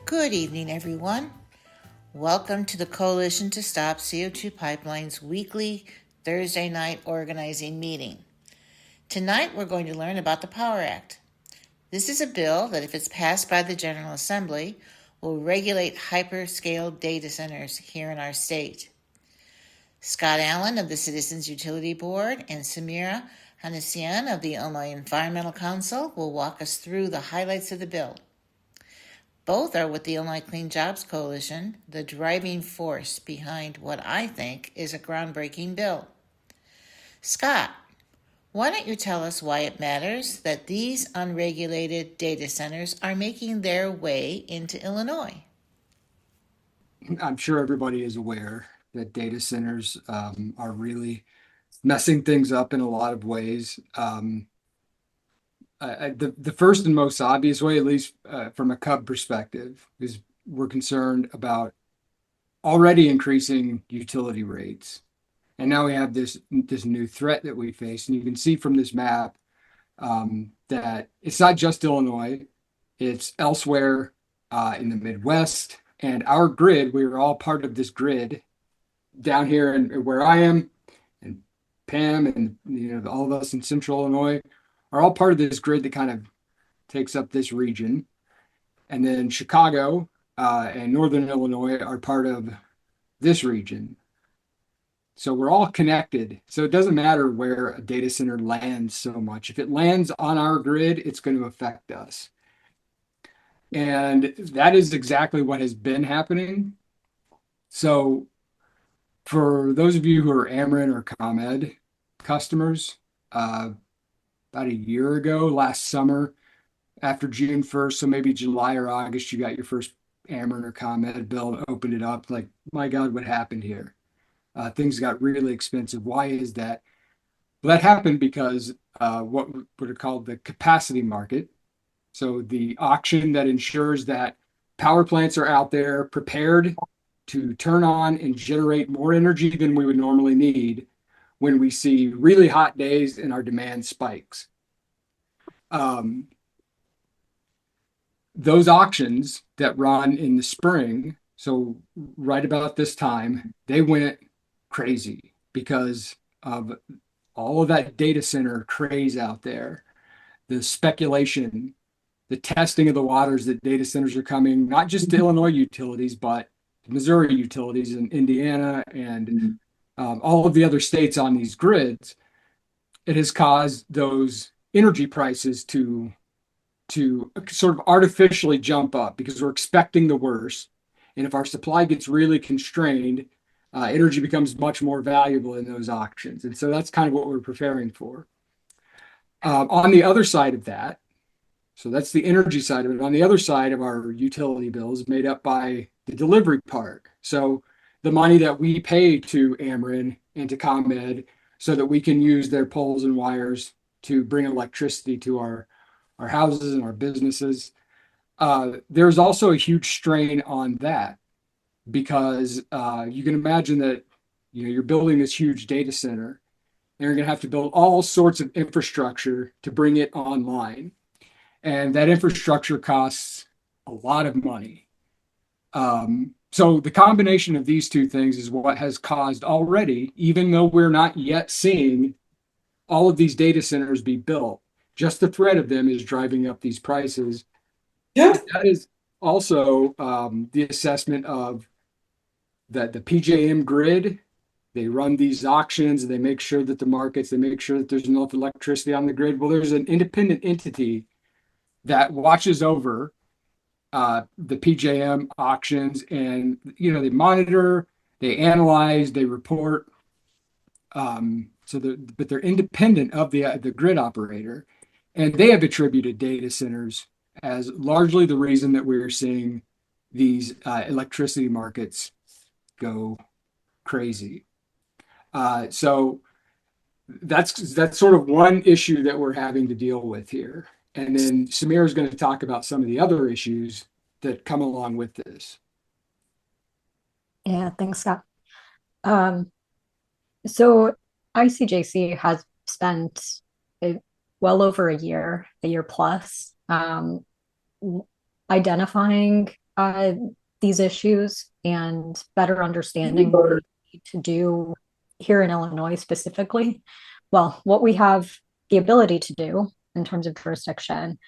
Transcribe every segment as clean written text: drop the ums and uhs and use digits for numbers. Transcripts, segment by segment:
Good evening, everyone. Welcome to the Coalition to Stop CO2 Pipelines weekly Thursday night organizing meeting. Tonight, we're going to learn about the Power Act. This is a bill that, if it's passed by the General Assembly, will regulate hyperscale data centers here in our state. Scott Allen of the Citizens Utility Board and Samira Hanassian of the Illinois Environmental Council will walk us through the highlights of the bill. Both are with the Illinois Clean Jobs Coalition, the driving force behind what I think is a groundbreaking bill. Scott, why don't you tell us why it matters that these unregulated data centers are making their way into Illinois? I'm sure everybody is aware that data centers are really messing things up in a lot of ways. The first and most obvious way, at least from a Cub perspective, is we're concerned about already increasing utility rates. And now we have this new threat that we face. And you can see from this map that it's not just Illinois, it's elsewhere in the Midwest. And our grid, we are all part of this grid down here and where I am, and Pam, and all of us in Central Illinois are all part of this grid that kind of takes up this region. And then Chicago and Northern Illinois are part of this region. So we're all connected. So it doesn't matter where a data center lands so much. If it lands on our grid, it's going to affect us. And that is exactly what has been happening. So for those of you who are Ameren or ComEd customers, about a year ago, last summer, after June 1st, so maybe July or August, you got your first Ameren or ComEd bill, opened it up, like, my God, what happened here? Things got really expensive. Why is that? Well, that happened because what are called the capacity market. So the auction that ensures that power plants are out there prepared to turn on and generate more energy than we would normally need when we see really hot days and our demand spikes. Those auctions that run in the spring, so right about this time, they went crazy because of all of that data center craze out there, the speculation, the testing of the waters that data centers are coming, not just to Illinois utilities, but Missouri utilities and Indiana and all of the other states on these grids. It has caused those energy prices to sort of artificially jump up because we're expecting the worst. And if our supply gets really constrained, energy becomes much more valuable in those auctions. And so that's kind of what we're preparing for. On the other side of that, so that's the energy side of it. On the other side of our utility bills, made up by the delivery part. So the money that we pay to Ameren and to ComEd so that we can use their poles and wires to bring electricity to our houses and our businesses. There's also a huge strain on that because you can imagine that you're building this huge data center and you're going to have to build all sorts of infrastructure to bring it online. And that infrastructure costs a lot of money. So the combination of these two things is what has caused already, even though we're not yet seeing all of these data centers be built, just the threat of them is driving up these prices. Yeah. That is also the assessment of the PJM grid. They run these auctions and they make sure that they make sure that there's enough electricity on the grid. Well, there's an independent entity that watches over the PJM auctions, and they monitor, they analyze, they report. But they're independent of the grid operator, and they have attributed data centers as largely the reason that we're seeing these electricity markets go crazy. So that's sort of one issue that we're having to deal with here. And then Samir is going to talk about some of the other issues that come along with this. Yeah, thanks, Scott. Um, so ICJC has spent well over a year plus, identifying these issues and better understanding what we need to do here in Illinois specifically. Well, what we have the ability to do in terms of jurisdiction,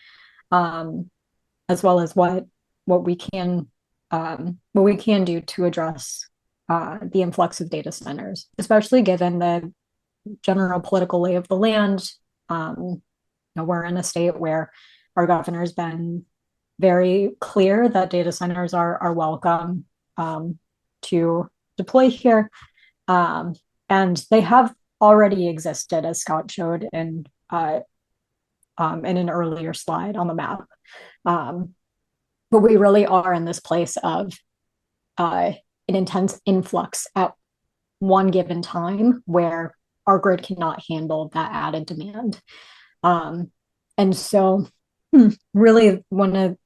as well as what we can do to address the influx of data centers, especially given the general political lay of the land. We're in a state where our governor's been very clear that data centers are welcome to deploy here. And they have already existed, as Scott showed in an earlier slide on the map. But we really are in this place of an intense influx at one given time where our grid cannot handle that added demand. And so really one of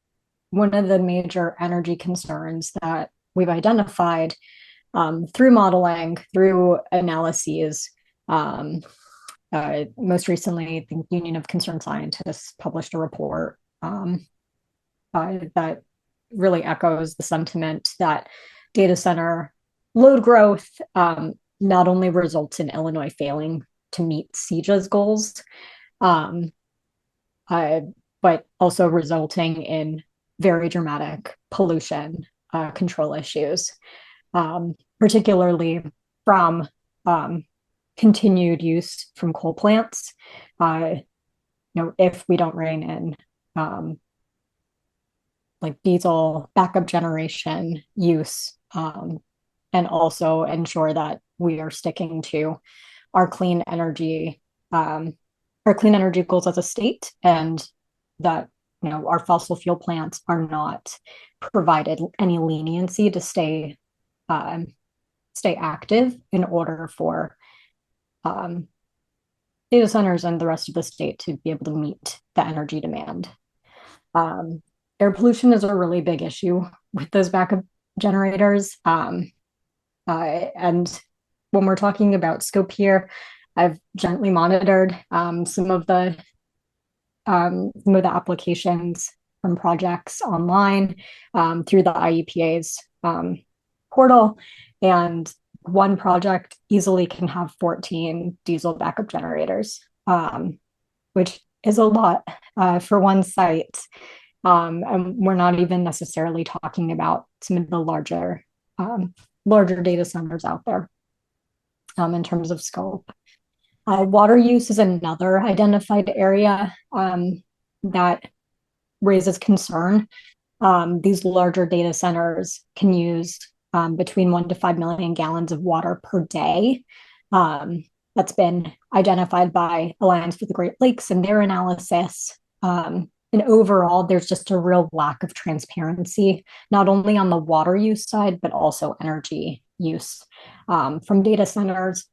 the major energy concerns that we've identified through modeling, through analyses, most recently, the Union of Concerned Scientists published a report that really echoes the sentiment that data center load growth not only results in Illinois failing to meet CEJA's goals, but also resulting in very dramatic pollution control issues, particularly from continued use from coal plants. If we don't rein in like diesel backup generation use, and also ensure that we are sticking to our clean energy goals as a state, and that our fossil fuel plants are not provided any leniency to stay active in order for data centers and the rest of the state to be able to meet the energy demand. Air pollution is a really big issue with those backup generators. And when we're talking about scope here, I've gently monitored some of the applications from projects online through the IEPA's portal, and one project easily can have 14 diesel backup generators, which is a lot for one site. And we're not even necessarily talking about some of the larger data centers out there in terms of scope. Water use is another identified area that raises concern. These larger data centers can use between 1 to 5 million gallons of water per day. That's been identified by Alliance for the Great Lakes in their analysis. And overall, there's just a real lack of transparency, not only on the water use side, but also energy use from data centers,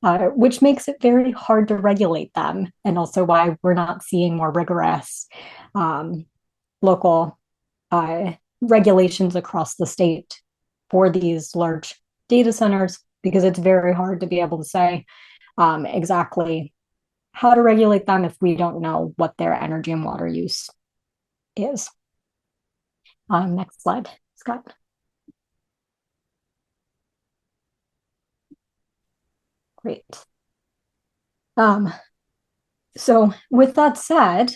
which makes it very hard to regulate them, and also why we're not seeing more rigorous local regulations across the state for these large data centers, because it's very hard to be able to say exactly how to regulate them if we don't know what their energy and water use is. Next slide, Scott. Great. So with that said,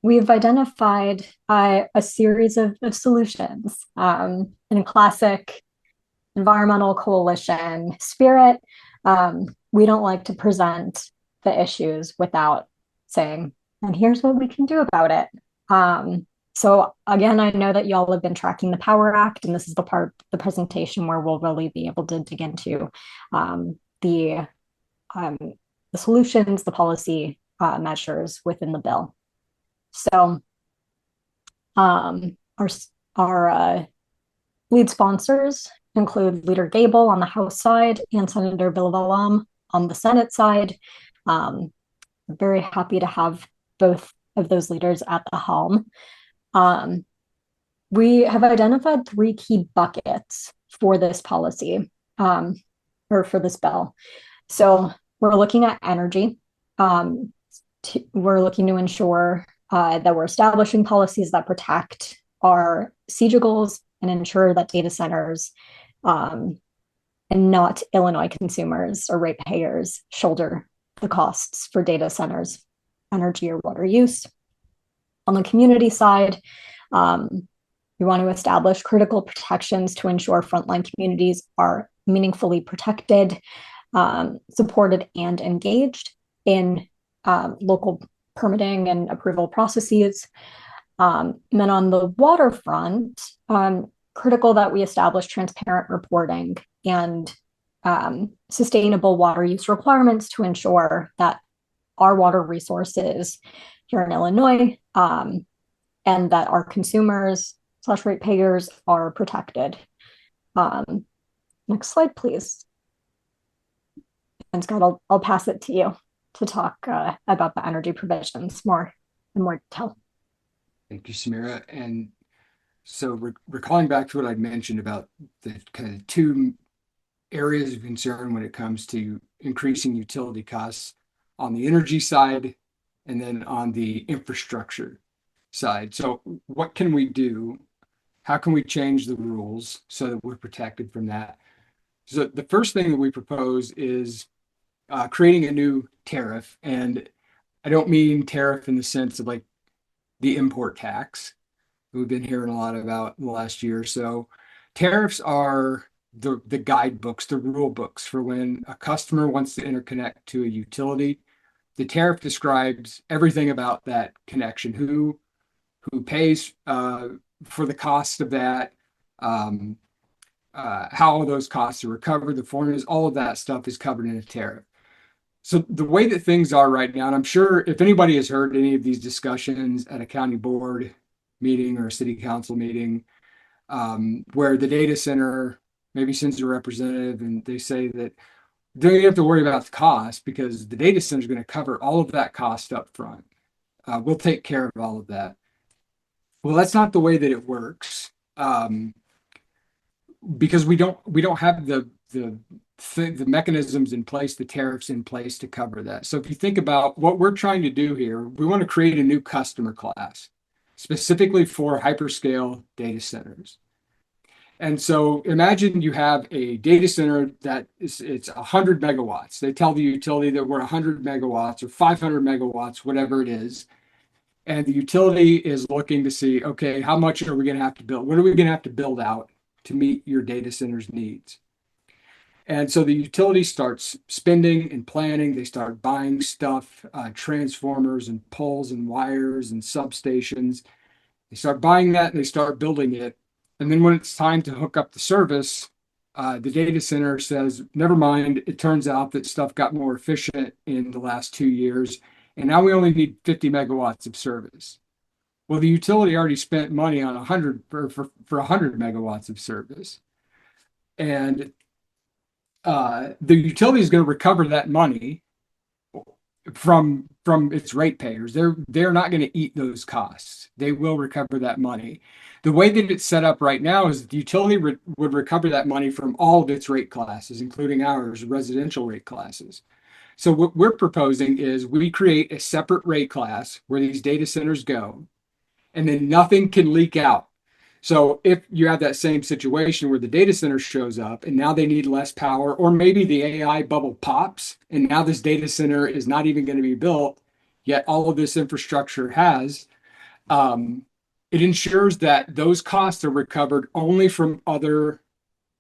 we've identified a series of solutions in classic environmental coalition spirit. We don't like to present the issues without saying, and here's what we can do about it. So again, I know that y'all have been tracking the Power Act, and this is the part of the presentation where we'll really be able to dig into the solutions, the policy measures within the bill. So our lead sponsors include Leader Gable on the House side and Senator Bilavalam on the Senate side. We're very happy to have both of those leaders at the helm. We have identified 3 key buckets for this policy, or for this bill. So we're looking at energy. We're looking to ensure that we're establishing policies that protect our CEJA goals and ensure that data centers and not Illinois consumers or ratepayers shoulder the costs for data centers, energy or water use. On the community side, we want to establish critical protections to ensure frontline communities are meaningfully protected, supported, and engaged in local permitting and approval processes. And then on the waterfront, critical that we establish transparent reporting and sustainable water use requirements to ensure that our water resources here in Illinois and that our consumers / ratepayers are protected. Next slide, please. And Scott, I'll pass it to you to talk about the energy provisions more in more detail. Thank you, Samira. And so recalling back to what I mentioned about the kind of two areas of concern when it comes to increasing utility costs on the energy side and then on the infrastructure side. So what can we do? How can we change the rules so that we're protected from that? So the first thing that we propose is creating a new tariff. And I don't mean tariff in the sense of like the import tax that we've been hearing a lot about in the last year or so. Tariffs are the guidebooks, the rule books for when a customer wants to interconnect to a utility. The tariff describes everything about that connection, who pays for the cost of that, how those costs are recovered, the formulas, all of that stuff is covered in a tariff. So the way that things are right now, and I'm sure if anybody has heard any of these discussions at a county board meeting or a city council meeting, where the data center maybe sends a representative and they say that they don't have to worry about the cost because the data center is going to cover all of that cost up front. We'll take care of all of that. Well, that's not the way that it works, because we don't have the mechanisms in place, the tariffs in place to cover that. So if you think about what we're trying to do here, we want to create a new customer class specifically for hyperscale data centers. And so imagine you have a data center that it's 100 megawatts. They tell the utility that we're 100 megawatts or 500 megawatts, whatever it is. And the utility is looking to see, okay, how much are we going to have to build? What are we going to have to build out to meet your data center's needs? And so the utility starts spending and planning. They start buying stuff, transformers and poles and wires and substations. They start buying that and they start building it. And then when it's time to hook up the service, the data center says, never mind, it turns out that stuff got more efficient in the last 2 years. And now we only need 50 megawatts of service. Well, the utility already spent money on 100 for 100 megawatts of service. And the utility is going to recover that money from its ratepayers. They're not going to eat those costs. They will recover that money. The way that it's set up right now is the utility would recover that money from all of its rate classes, including ours, residential rate classes. So what we're proposing is we create a separate rate class where these data centers go, and then nothing can leak out. So if you have that same situation where the data center shows up and now they need less power, or maybe the AI bubble pops and now this data center is not even going to be built, yet all of this infrastructure has, it ensures that those costs are recovered only from other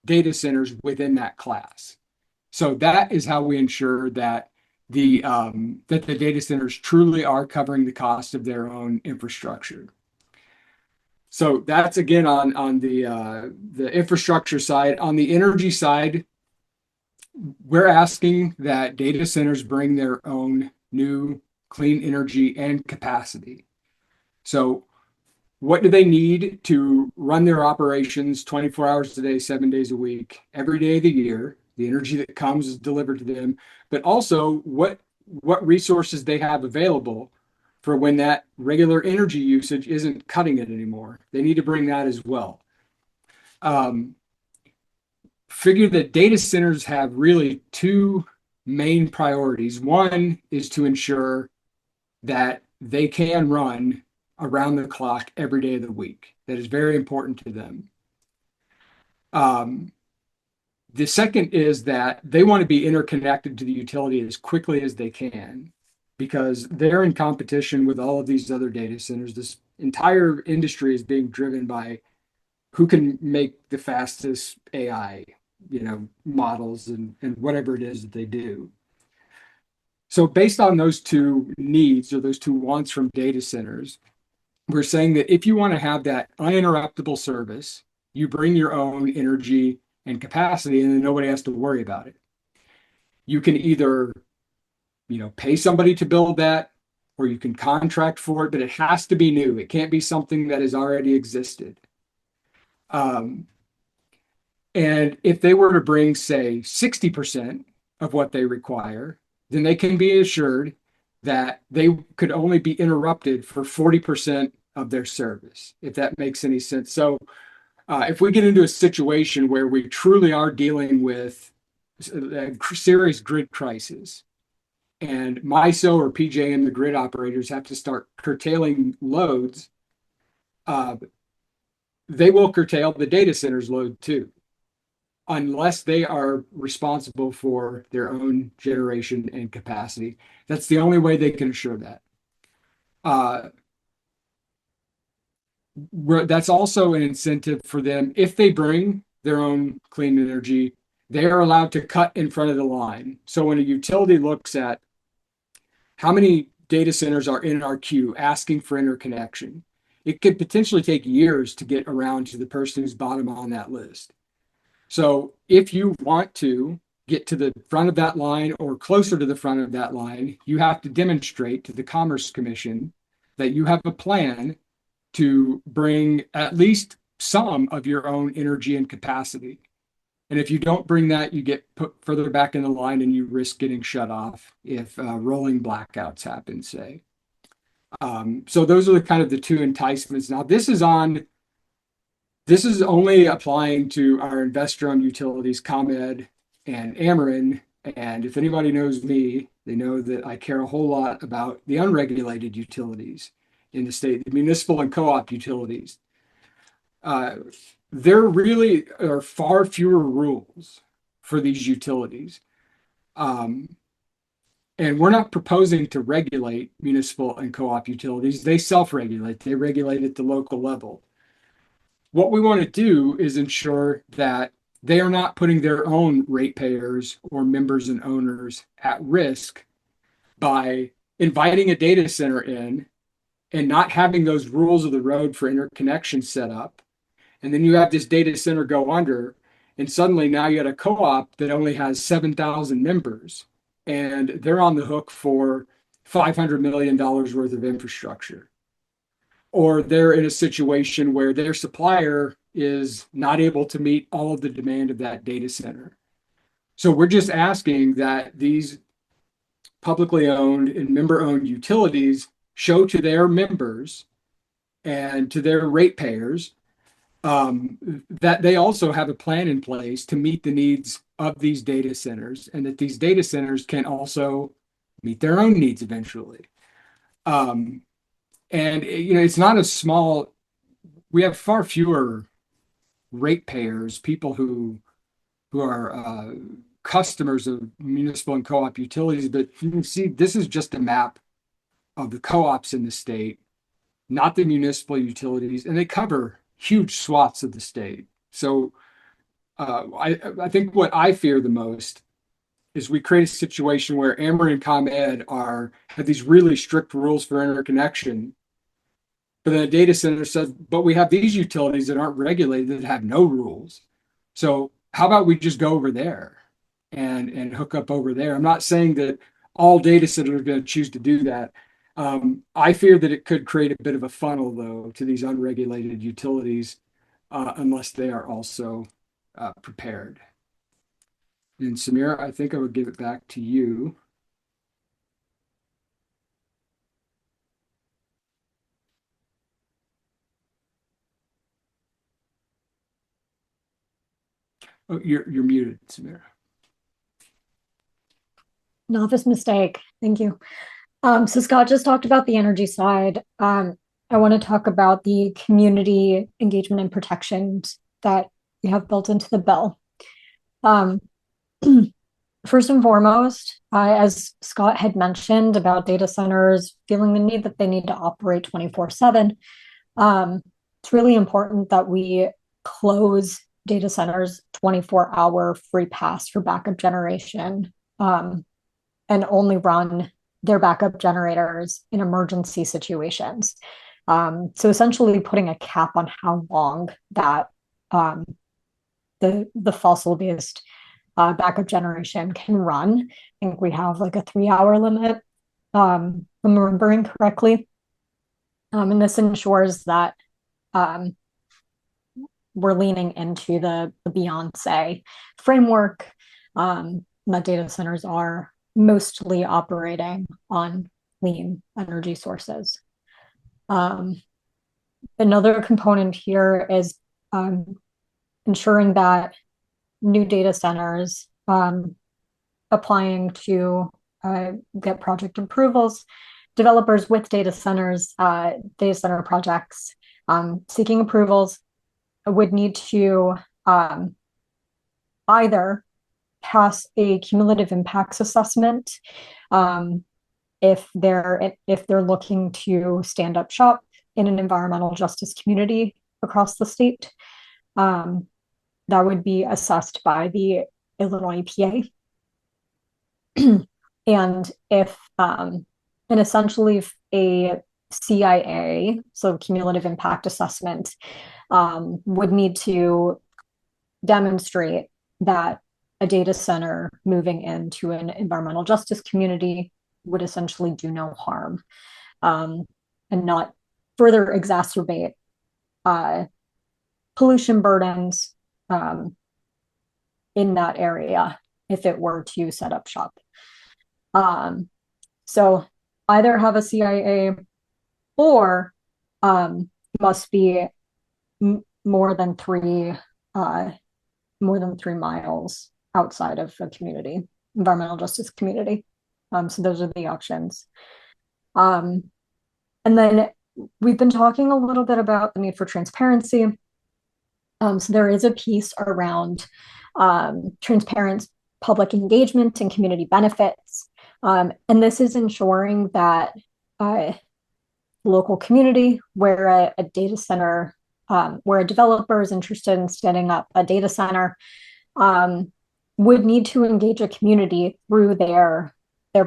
data centers within that class. So that is how we ensure that the data centers truly are covering the cost of their own infrastructure. So that's again on the infrastructure side. On the energy side, we're asking that data centers bring their own new clean energy and capacity. So what do they need to run their operations 24 hours a day, 7 days a week, every day of the year? The energy that comes is delivered to them, but also what resources they have available for when that regular energy usage isn't cutting it anymore. They need to bring that as well. Figure that data centers have really two main priorities. One is to ensure that they can run around the clock every day of the week. That is very important to them. The second is that they want to be interconnected to the utility as quickly as they can because they're in competition with all of these other data centers. This entire industry is being driven by who can make the fastest AI, models and whatever it is that they do. So based on those two needs or those two wants from data centers, we're saying that if you want to have that uninterruptible service, you bring your own energy and capacity, and then nobody has to worry about it. You can either, pay somebody to build that, or you can contract for it, but it has to be new. It can't be something that has already existed. And if they were to bring, say, 60% of what they require, then they can be assured that they could only be interrupted for 40% of their service, if that makes any sense. So if we get into a situation where we truly are dealing with a serious grid crisis and MISO or PJM, the grid operators, have to start curtailing loads, they will curtail the data center's load too, unless they are responsible for their own generation and capacity. That's the only way they can assure that. That's also an incentive for them. If they bring their own clean energy, they are allowed to cut in front of the line. So when a utility looks at how many data centers are in our queue asking for interconnection, it could potentially take years to get around to the person who's bottom on that list. So if you want to get to the front of that line or closer to the front of that line, you have to demonstrate to the Commerce Commission that you have a plan to bring at least some of your own energy and capacity. And if you don't bring that, you get put further back in the line and you risk getting shut off if rolling blackouts happen, say. So those are the two enticements. Now, this is only applying to our investor-owned utilities, ComEd and Ameren. And if anybody knows me, they know that I care a whole lot about the unregulated utilities in the state, the municipal and co-op utilities. There really are far fewer rules for these utilities. And we're not proposing to regulate municipal and co-op utilities. They self-regulate. They regulate at the local level. What we want to do is ensure that they are not putting their own ratepayers or members and owners at risk by inviting a data center in and not having those rules of the road for interconnection set up. And then you have this data center go under, and suddenly now you got a co-op that only has 7,000 members, and they're on the hook for $500 million worth of infrastructure. Or they're in a situation where their supplier is not able to meet all of the demand of that data center. So we're just asking that these publicly owned and member-owned utilities show to their members and to their ratepayers that they also have a plan in place to meet the needs of these data centers, and that these data centers can also meet their own needs eventually. And it's not a small. We have far fewer ratepayers, people who are customers of municipal and co-op utilities. But you can see this is just a map of the co-ops in the state, not the municipal utilities, and they cover huge swaths of the state. So I think what I fear the most is we create a situation where Ameren and ComEd have these really strict rules for interconnection, but then a data center says, but we have these utilities that aren't regulated that have no rules. So how about we just go over there and hook up over there? I'm not saying that all data centers are going to choose to do that. I fear that it could create a bit of a funnel, though, to these unregulated utilities unless they are also prepared. And Samira, I think I would give it back to you. Oh, you're muted, Samira. Novice mistake. Thank you. So Scott just talked about the energy side. I want to talk about the community engagement and protections that we have built into the bill. First and foremost, as Scott had mentioned about data centers feeling the need that they need to operate 24/7, it's really important that we close data centers 24-hour free pass for backup generation, and only run their backup generators in emergency situations. So essentially putting a cap on how long that the fossil-based backup generation can run. I think we have like a 3-hour limit, if I'm remembering correctly. And this ensures that we're leaning into the Beyonce framework, that data centers are mostly operating on clean energy sources. Another component here is ensuring that new data centers applying to get project approvals, developers with data center projects seeking approvals would need to either pass a cumulative impacts assessment if they're looking to stand up shop in an environmental justice community across the state. That would be assessed by the Illinois EPA. And essentially if a CIA, so cumulative impact assessment, would need to demonstrate that a data center moving into an environmental justice community would essentially do no harm, and not further exacerbate pollution burdens in that area if it were to set up shop. So either have a CIA or must be more than 3 miles outside of a community, environmental justice community. So those are the options. And then we've been talking a little bit about the need for transparency. So there is a piece around transparent public engagement and community benefits. And this is ensuring that local community where a data center, where a developer is interested in standing up a data center, would need to engage a community through their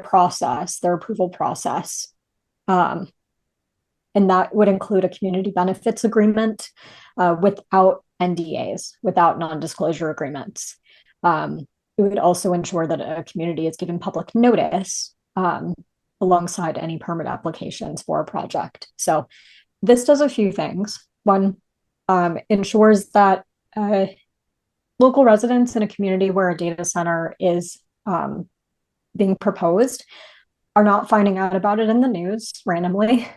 process, their approval process. And that would include a community benefits agreement without NDAs, without non-disclosure agreements. It would also ensure that a community is given public notice alongside any permit applications for a project. So this does a few things. One, ensures that local residents in a community where a data center is being proposed are not finding out about it in the news randomly,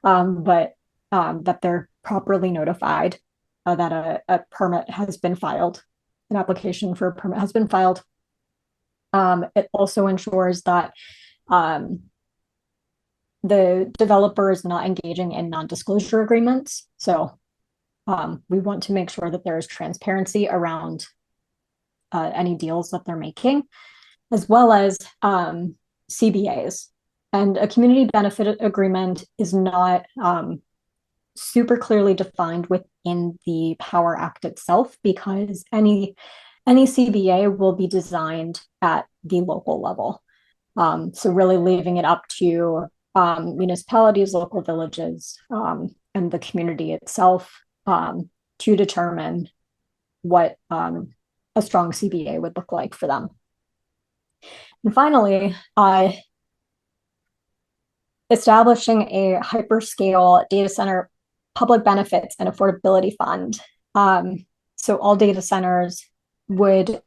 but that they're properly notified that a permit has been filed, an application for a permit has been filed. It also ensures that the developer is not engaging in non-disclosure agreements. So we want to make sure that there is transparency around any deals that they're making, as well as CBAs. And a community benefit agreement is not super clearly defined within the Power Act itself, because any CBA will be designed at the local level. So really leaving it up to municipalities, local villages, and the community itself to determine what a strong CBA would look like for them. And finally, establishing a hyperscale data center public benefits and affordability fund. So all data centers would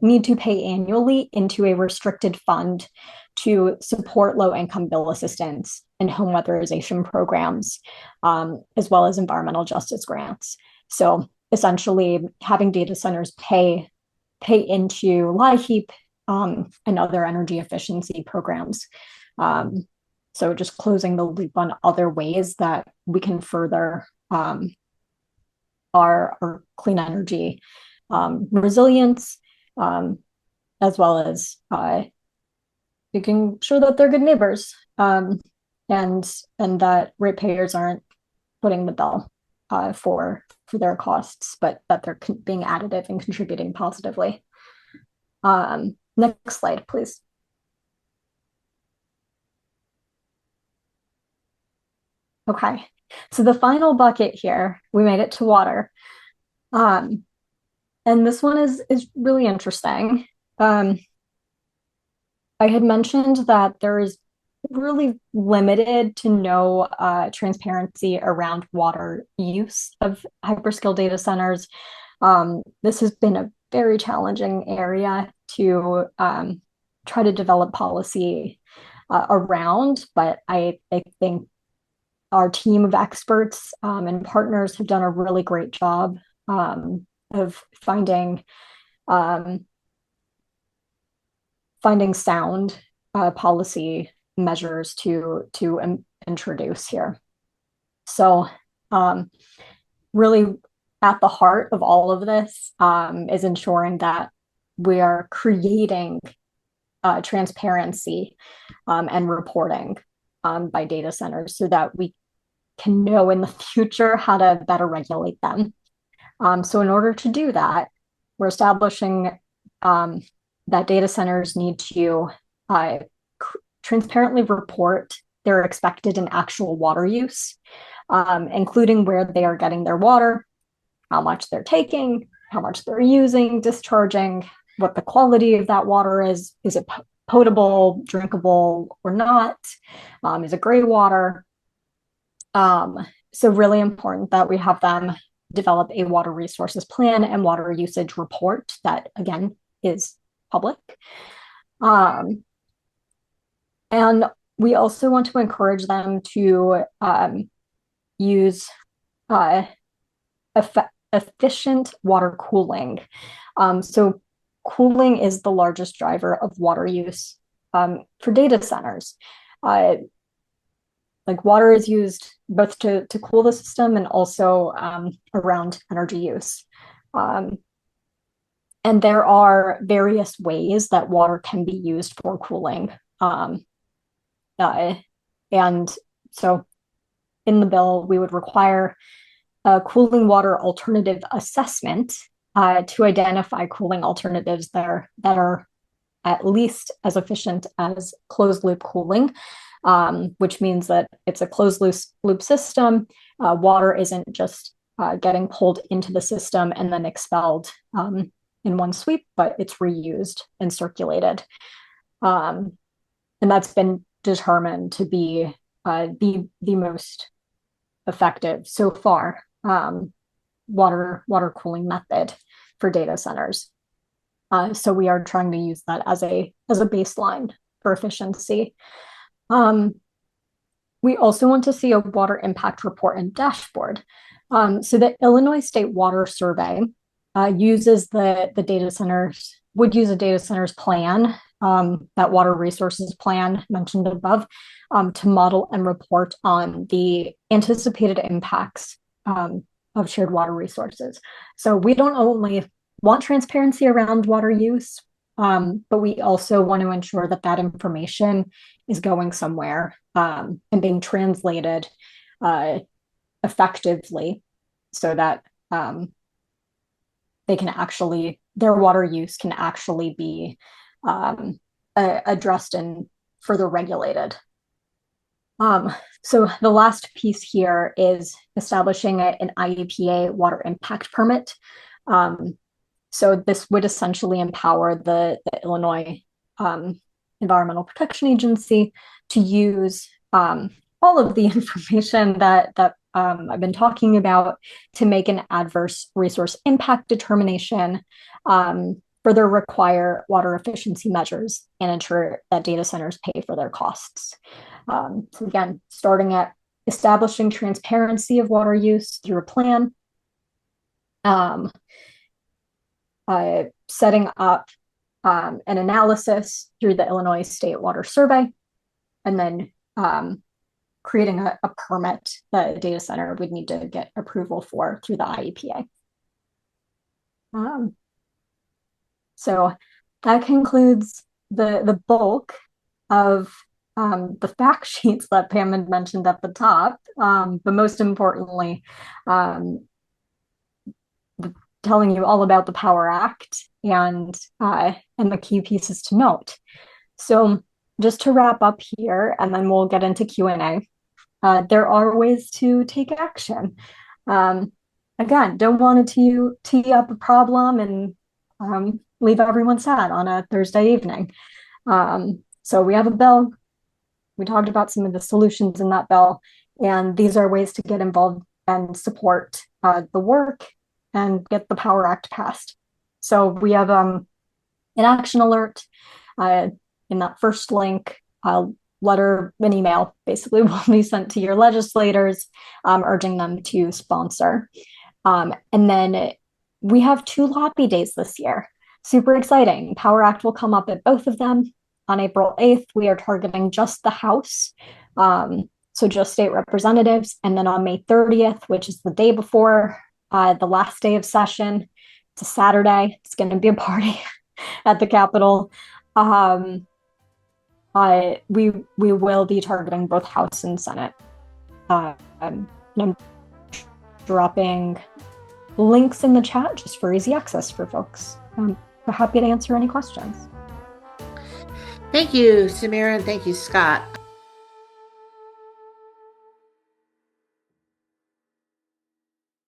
need to pay annually into a restricted fund to support low-income bill assistance and home weatherization programs, as well as environmental justice grants. So essentially having data centers pay into LIHEAP and other energy efficiency programs. So just closing the loop on other ways that we can further our clean energy resilience, as well as making sure that they're good neighbors, and that ratepayers aren't putting the bill for their costs, but that they're being additive and contributing positively. Next slide, please. Okay, so the final bucket here, we made it to water. And this one is really interesting. I had mentioned that there is really limited to no transparency around water use of hyperscale data centers. This has been a very challenging area to try to develop policy around, but I think our team of experts and partners have done a really great job of finding sound policy measures to introduce here. So really at the heart of all of this is ensuring that we are creating transparency and reporting by data centers so that we can know in the future how to better regulate them. So in order to do that, we're establishing that data centers need to transparently report their expected and actual water use, including where they are getting their water, how much they're taking, how much they're using, discharging, what the quality of that water is. Is it potable, drinkable, or not? Is it gray water? So really important that we have them develop a water resources plan and water usage report that, again, is public. And we also want to encourage them to use efficient water cooling. So cooling is the largest driver of water use for data centers. Like water is used both to cool the system and also around energy use. And there are various ways that water can be used for cooling. And so in the bill, we would require a cooling water alternative assessment to identify cooling alternatives that are at least as efficient as closed loop cooling, which means that it's a closed loop system. Water isn't just getting pulled into the system and then expelled in one sweep, but it's reused and circulated. And that's been determined to be the most effective so far water cooling method for data centers. So we are trying to use that as a baseline for efficiency. We also want to see a water impact report and dashboard. So the Illinois State Water Survey uses the data centers, would use a data centers plan, that water resources plan mentioned above, to model and report on the anticipated impacts of shared water resources. So we don't only want transparency around water use, but we also want to ensure that that information is going somewhere and being translated effectively so that they can actually, their water use can actually be addressed and further regulated. So the last piece here is establishing an IEPA water impact permit. So this would essentially empower the Illinois Environmental Protection Agency to use all of the information that I've been talking about to make an adverse resource impact determination, further require water efficiency measures, and ensure that data centers pay for their costs. So again, starting at establishing transparency of water use through a plan, setting up an analysis through the Illinois State Water Survey, and then creating a permit that a data center would need to get approval for through the IEPA. So that concludes the bulk of the fact sheets that Pam had mentioned at the top, but most importantly, telling you all about the Power Act and the key pieces to note. So just to wrap up here, and then we'll get into Q&A. There are ways to take action. Again, don't want to tee up a problem and leave everyone sad on a Thursday evening. So we have a bill. We talked about some of the solutions in that bill, and these are ways to get involved and support the work and get the Power Act passed. So we have an action alert in that first link. Letter, an email basically will be sent to your legislators, urging them to sponsor. And then we have 2 lobby days this year. Super exciting. Power Act will come up at both of them. On April 8th, we are targeting just the House, so just state representatives. And then on May 30th, which is the day before the last day of session, it's a Saturday. It's going to be a party at the Capitol. We will be targeting both House and Senate. And I'm dropping links in the chat just for easy access for folks. I'm happy to answer any questions. Thank you, Samira, and thank you, Scott.